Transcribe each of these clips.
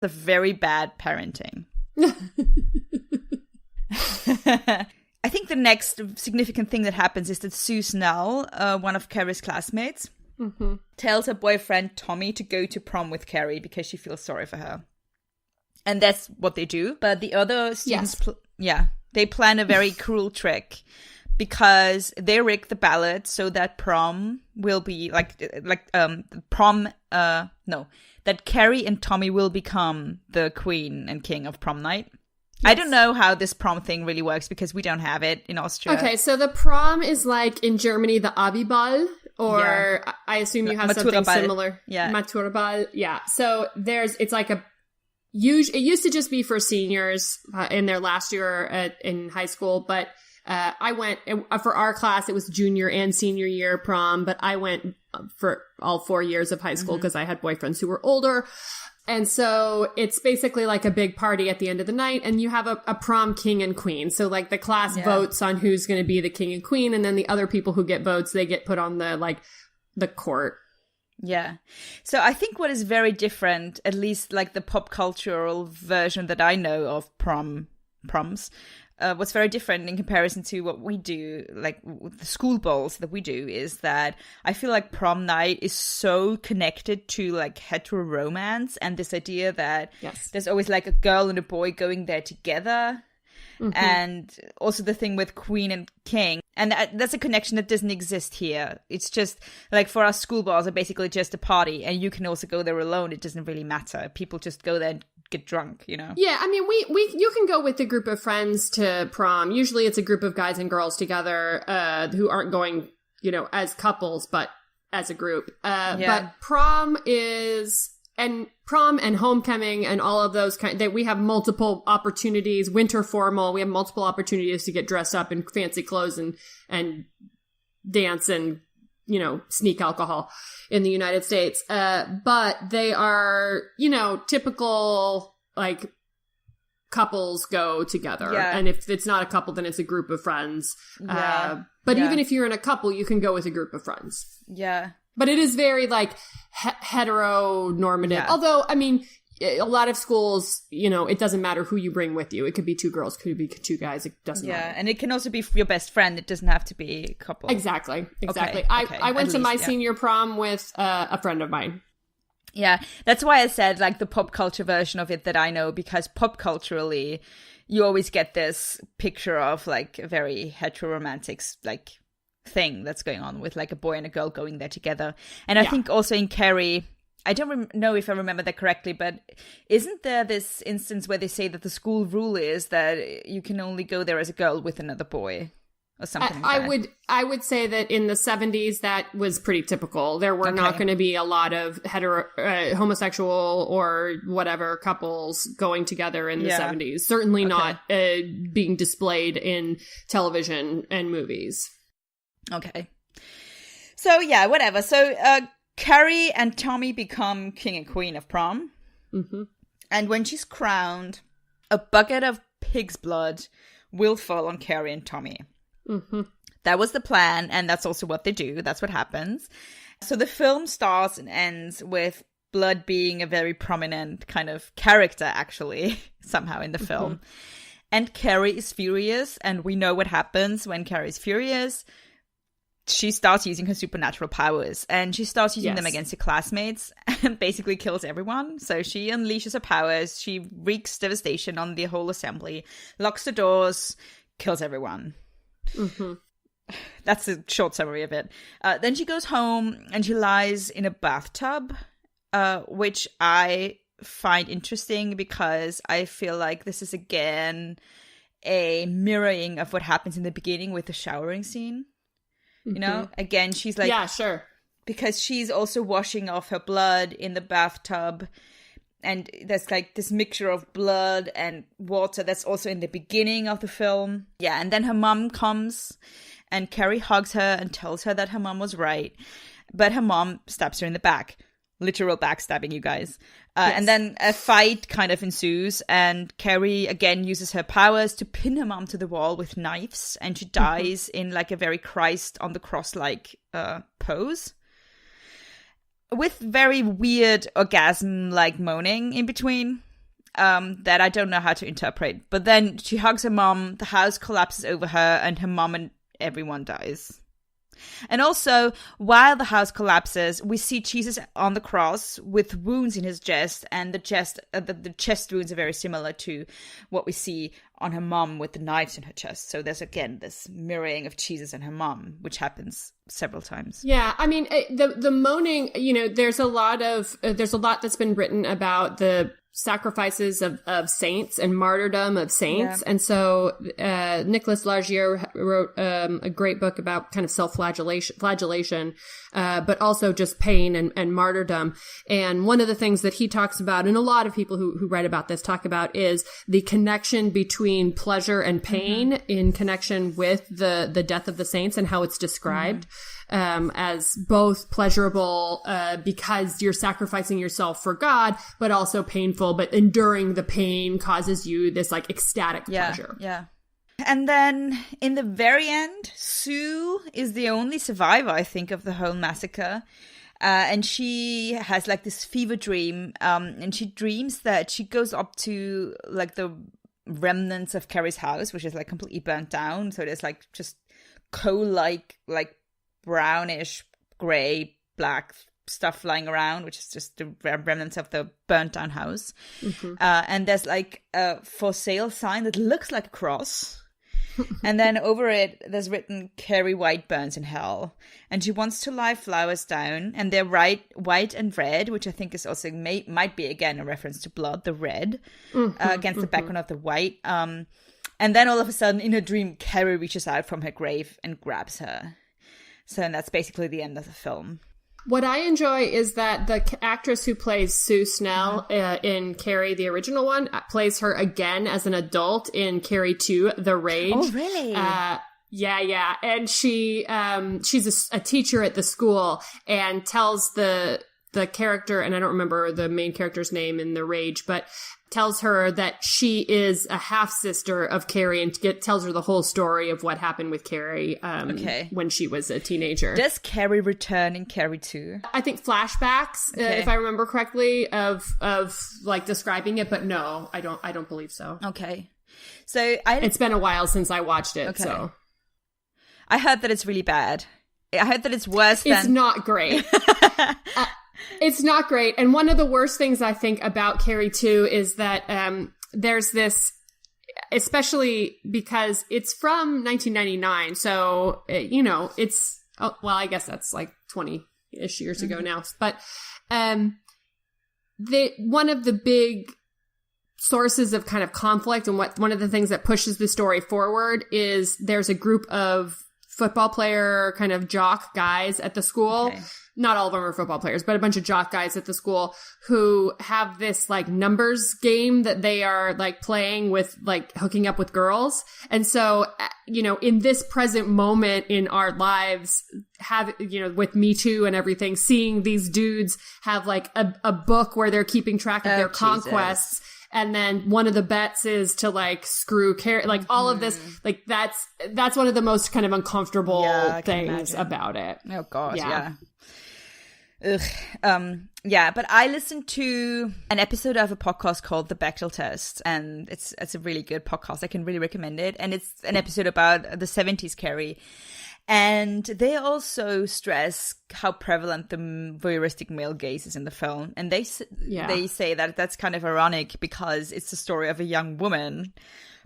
The very bad parenting. I think the next significant thing that happens is that Sue Snell, one of Carrie's classmates, tells her boyfriend Tommy to go to prom with Carrie because she feels sorry for her. And that's what they do. But the other students, they plan a very cruel trick because they rig the ballot so that prom will be that Carrie and Tommy will become the queen and king of prom night. Yes. I don't know how this prom thing really works because we don't have it in Austria. Okay, so the prom is like in Germany, the Abiball, or I assume you have something similar. Yeah. Maturball. Yeah. So it's like it used to just be for seniors in their last year in high school, but I went for our class. It was junior and senior year prom, but I went for all 4 years of high school because I had boyfriends who were older. And so it's basically like a big party at the end of the night, and you have a prom king and queen. So like the class votes on who's going to be the king and queen, and then the other people who get votes, they get put on the court. Yeah. So I think what is very different, at least like the pop cultural version that I know of proms, what's very different in comparison to what we do, like the school balls that we do, is that I feel like prom night is so connected to like hetero romance and this idea that there's always like a girl and a boy going there together. And also the thing with queen and king. And that's a connection that doesn't exist here. It's just like for us, school balls are basically just a party, and you can also go there alone. It doesn't really matter. People just go there and get drunk, you know? Yeah, I mean, you can go with a group of friends to prom. Usually it's a group of guys and girls together who aren't going, you know, as couples, but as a group. But prom and homecoming and all of those that we have multiple opportunities. Winter formal, we have multiple opportunities to get dressed up in fancy clothes and dance and, you know, sneak alcohol in the United States. But they are, you know, typical like couples go together. Yeah. And if it's not a couple, then it's a group of friends. But even if you're in a couple, you can go with a group of friends. Yeah. But it is very, like, heteronormative. Yeah. Although, I mean, a lot of schools, you know, it doesn't matter who you bring with you. It could be 2 girls, could be 2 guys. It doesn't matter. Yeah, and it can also be your best friend. It doesn't have to be a couple. Exactly. Okay. I went to my senior prom with a friend of mine. Yeah, that's why I said, like, the pop culture version of it that I know, because pop culturally, you always get this picture of, like, a very heteroromantic, like, thing that's going on with like a boy and a girl going there together. And I think also in Carrie, I don't know if I remember that correctly, but isn't there this instance where they say that the school rule is that you can only go there as a girl with another boy or something like that? I would say that in the 70s that was pretty typical. There were not going to be a lot of homosexual or whatever couples going together in the 70s. Certainly not being displayed in television and movies. Okay. So, yeah, whatever. So, Carrie and Tommy become king and queen of prom. And when she's crowned, a bucket of pig's blood will fall on Carrie and Tommy. That was the plan, and that's also what they do. That's what happens. So the film starts and ends with blood being a very prominent kind of character, actually, somehow in the film. And Carrie is furious, and we know what happens when Carrie is furious. She starts using her supernatural powers, and she starts using them against her classmates and basically kills everyone. So she unleashes her powers, she wreaks devastation on the whole assembly, locks the doors, kills everyone. That's a short summary of it. Then she goes home and she lies in a bathtub, which I find interesting because I feel like this is again a mirroring of what happens in the beginning with the showering scene. You know, again, she's like... Yeah, sure. Because she's also washing off her blood in the bathtub. And there's like this mixture of blood and water that's also in the beginning of the film. Yeah, and then her mom comes and Carrie hugs her and tells her that her mom was right. But her mom stabs her in the back. Literal backstabbing, you guys. And then a fight kind of ensues, and Carrie again uses her powers to pin her mom to the wall with knives, and she dies in like a very Christ on the cross-like pose. With very weird orgasm-like moaning in between. that I don't know how to interpret. But then she hugs her mom, the house collapses over her, and her mom and everyone dies. And also, while the house collapses, we see Jesus on the cross with wounds in his chest, and the chest wounds are very similar to what we see on her mom with the knives in her chest. So there's again this mirroring of Jesus and her mom, which happens several times. Yeah, I mean, the moaning, there's a lot that's been written about the sacrifices of saints and martyrdom of saints. Yeah. And so Nicholas Largier wrote a great book about kind of self-flagellation, but also just pain and martyrdom. And one of the things that he talks about, and a lot of people who write about this talk about, is the connection between pleasure and pain in connection with the death of the saints, and how it's described as both pleasurable because you're sacrificing yourself for God, but also painful, but enduring the pain causes you this like ecstatic pleasure. Yeah. And then in the very end, Sue is the only survivor, I think, of the whole massacre. And she has like this fever dream, and she dreams that she goes up to like the remnants of Carrie's house, which is like completely burnt down. So there's like just coal-like, like brownish, grey, black stuff lying around, which is just the remnants of the burnt down house. And there's like a for sale sign that looks like a cross. And then over it, there's written, Carrie White burns in hell. And she wants to lie flowers down. And they're white and red, which I think is also might be, again, a reference to blood, the red, against the background of the white. And then all of a sudden, in her dream, Carrie reaches out from her grave and grabs her. So and that's basically the end of the film. What I enjoy is that the actress who plays Sue Snell in Carrie, the original one, plays her again as an adult in Carrie 2, The Rage. Oh, really? Yeah. And she's a teacher at the school and tells the character, and I don't remember the main character's name in The Rage, but tells her that she is a half-sister of Carrie and tells her the whole story of what happened with Carrie when she was a teenager. Does Carrie return in Carrie 2? I think flashbacks, if I remember correctly, of like describing it, but no, I don't believe so. Okay. So it's been a while since I watched it, so. I heard that it's really bad. I heard that it's worse than... It's not great. It's not great. And one of the worst things I think about Carrie 2 is that there's this, especially because it's from 1999. So, it's, I guess that's like 20-ish years ago now. But one of the big sources of kind of conflict and one of the things that pushes the story forward is there's a group of football player kind of jock guys at the school. Okay. Not all of them are football players, but a bunch of jock guys at the school who have this like numbers game that they are like playing with, like hooking up with girls. And so, in this present moment in our lives, with Me Too and everything, seeing these dudes have like a book where they're keeping track of their conquests. And then one of the bets is to like screw Carrie, like all of this, like that's one of the most kind of uncomfortable things about it. Oh gosh, yeah. Ugh. But I listened to an episode of a podcast called The Bechdel Test, and it's a really good podcast. I can really recommend it. And it's an episode about the 70s Carrie. And they also stress how prevalent the voyeuristic male gaze is in the film. And they say that that's kind of ironic because it's the story of a young woman.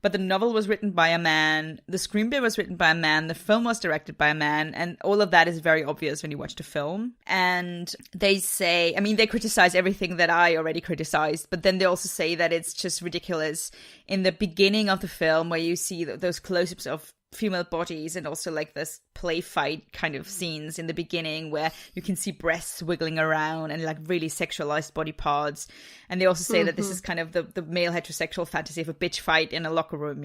But the novel was written by a man, the screenplay was written by a man, the film was directed by a man, and all of that is very obvious when you watch the film. And they say, they criticize everything that I already criticized, but then they also say that it's just ridiculous in the beginning of the film where you see those close-ups of female bodies and also like this play fight kind of scenes in the beginning where you can see breasts wiggling around and like really sexualized body parts. And they also say that this is kind of the male heterosexual fantasy of a bitch fight in a locker room,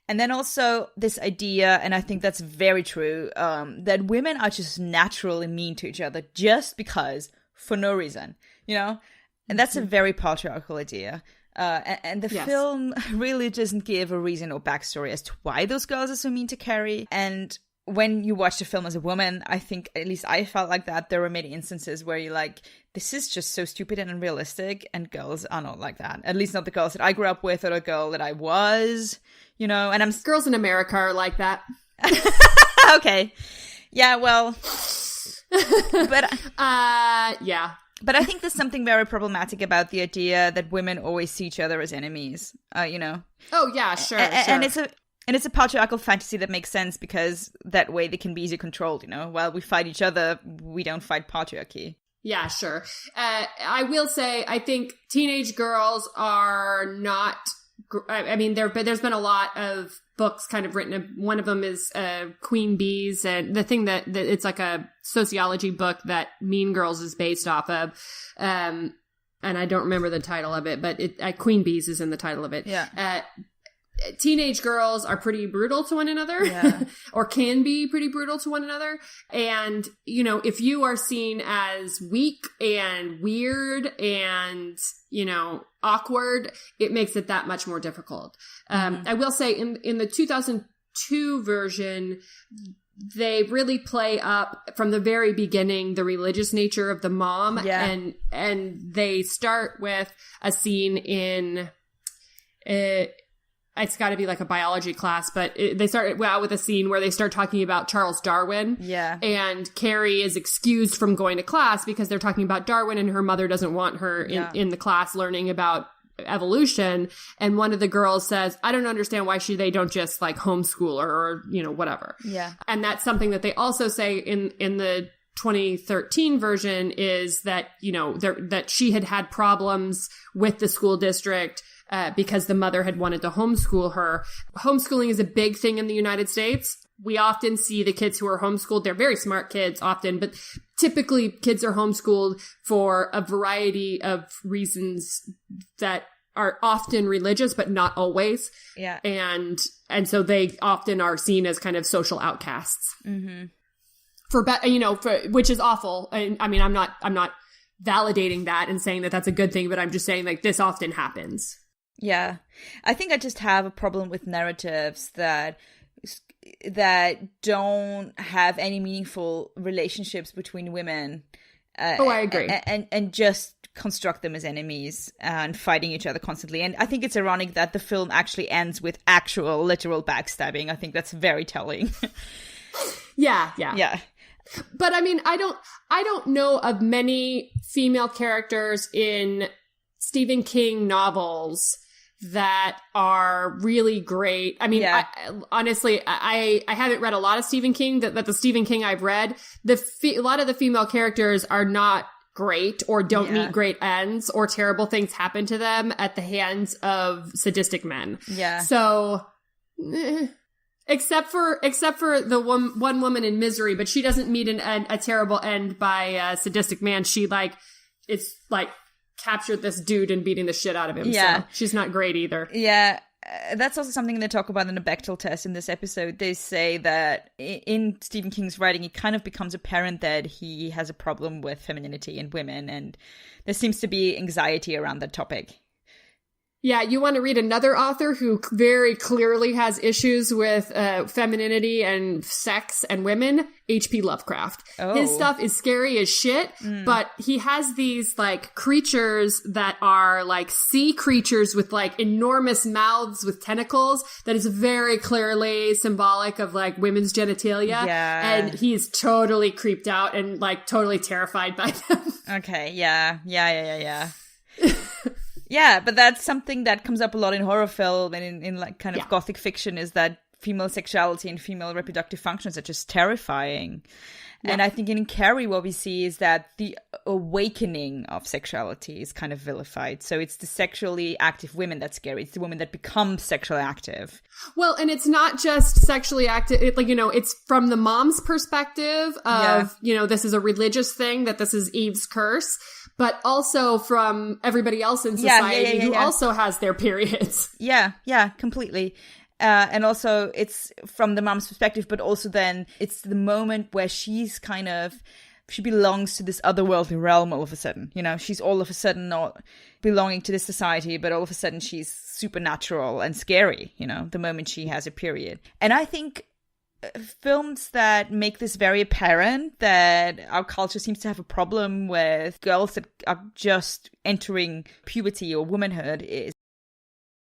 And then also this idea, and I think that's very true, that women are just naturally mean to each other just because, for no reason, And that's a very patriarchal idea. And the film really doesn't give a reason or backstory as to why those girls are so mean to Carrie. And when you watch the film as a woman, I think, at least I felt like that, there were many instances where this is just so stupid and unrealistic, and girls are not like that. At least not the girls that I grew up with or the girl that I was, and I'm... Girls in America are like that. Okay. Yeah, well... but... yeah. But I think there's something very problematic about the idea that women always see each other as enemies, Oh, yeah, sure. And it's a patriarchal fantasy that makes sense because that way they can be easier controlled, While we fight each other, we don't fight patriarchy. Yeah, sure. I will say, I think teenage girls are not... I mean, there's been a lot of books kind of written. One of them is Queen Bees, and the thing that it's like a sociology book that Mean Girls is based off of. And I don't remember the title of it, but Queen Bees is in the title of it. Yeah. Teenage girls are pretty brutal to one another, yeah. or can be pretty brutal to one another. And, if you are seen as weak and weird and, awkward, it makes it that much more difficult. I will say in the 2002 version, they really play up from the very beginning the religious nature of the mom. Yeah. And they start with a scene in... it's got to be like a biology class, but they start out with a scene where they start talking about Charles Darwin. Yeah. And Carrie is excused from going to class because they're talking about Darwin, and her mother doesn't want her in the class learning about evolution. And one of the girls says, I don't understand why they don't just like homeschool her or, whatever. Yeah. And that's something that they also say in the 2013 version is that, that she had problems with the school district because the mother had wanted to homeschool her. Homeschooling is a big thing in the United States. We often see the kids who are homeschooled. They're very smart kids often, but typically kids are homeschooled for a variety of reasons that are often religious, but not always. Yeah. And so they often are seen as kind of social outcasts. Mm-hmm. Which is awful. I mean, I'm not validating that and saying that that's a good thing, but I'm just saying like this often happens. Yeah. I think I just have a problem with narratives that don't have any meaningful relationships between women. I agree. And just construct them as enemies and fighting each other constantly. And I think it's ironic that the film actually ends with actual literal backstabbing. I think that's very telling. Yeah. But I mean, I don't know of many female characters in Stephen King novels that are really great. I mean, yeah. I haven't read a lot of Stephen King. That the Stephen King I've read, a lot of the female characters are not great or don't meet great ends, or terrible things happen to them at the hands of sadistic men. Yeah. So, except for the one woman in Misery, but she doesn't meet a terrible end by a sadistic man. She it's captured this dude and beating the shit out of him. Yeah. So she's not great either. Yeah. That's also something they talk about in the Bechdel test in this episode. They say that in Stephen King's writing, it kind of becomes apparent that he has a problem with femininity in women, and there seems to be anxiety around that topic. Yeah, you want to read another author who very clearly has issues with femininity and sex and women? H.P. Lovecraft. Oh. His stuff is scary as shit, but he has these creatures that are sea creatures with enormous mouths with tentacles that is very clearly symbolic of women's genitalia. Yeah. And he's totally creeped out and totally terrified by them. Okay, yeah. Yeah, but that's something that comes up a lot in horror film and in kind of gothic fiction, is that female sexuality and female reproductive functions are just terrifying. Yeah. And I think in Carrie what we see is that the awakening of sexuality is kind of vilified. So it's the sexually active women that's scary. It's the women that become sexually active. Well, and it's not just sexually active. It's from the mom's perspective of, this is a religious thing, that this is Eve's curse. But also from everybody else in society who also has their periods. Yeah, completely. And also it's from the mom's perspective, but also then it's the moment where she belongs to this otherworldly realm all of a sudden. She's all of a sudden not belonging to this society, but all of a sudden she's supernatural and scary, the moment she has a period. And I think films that make this very apparent, that our culture seems to have a problem with girls that are just entering puberty or womanhood, is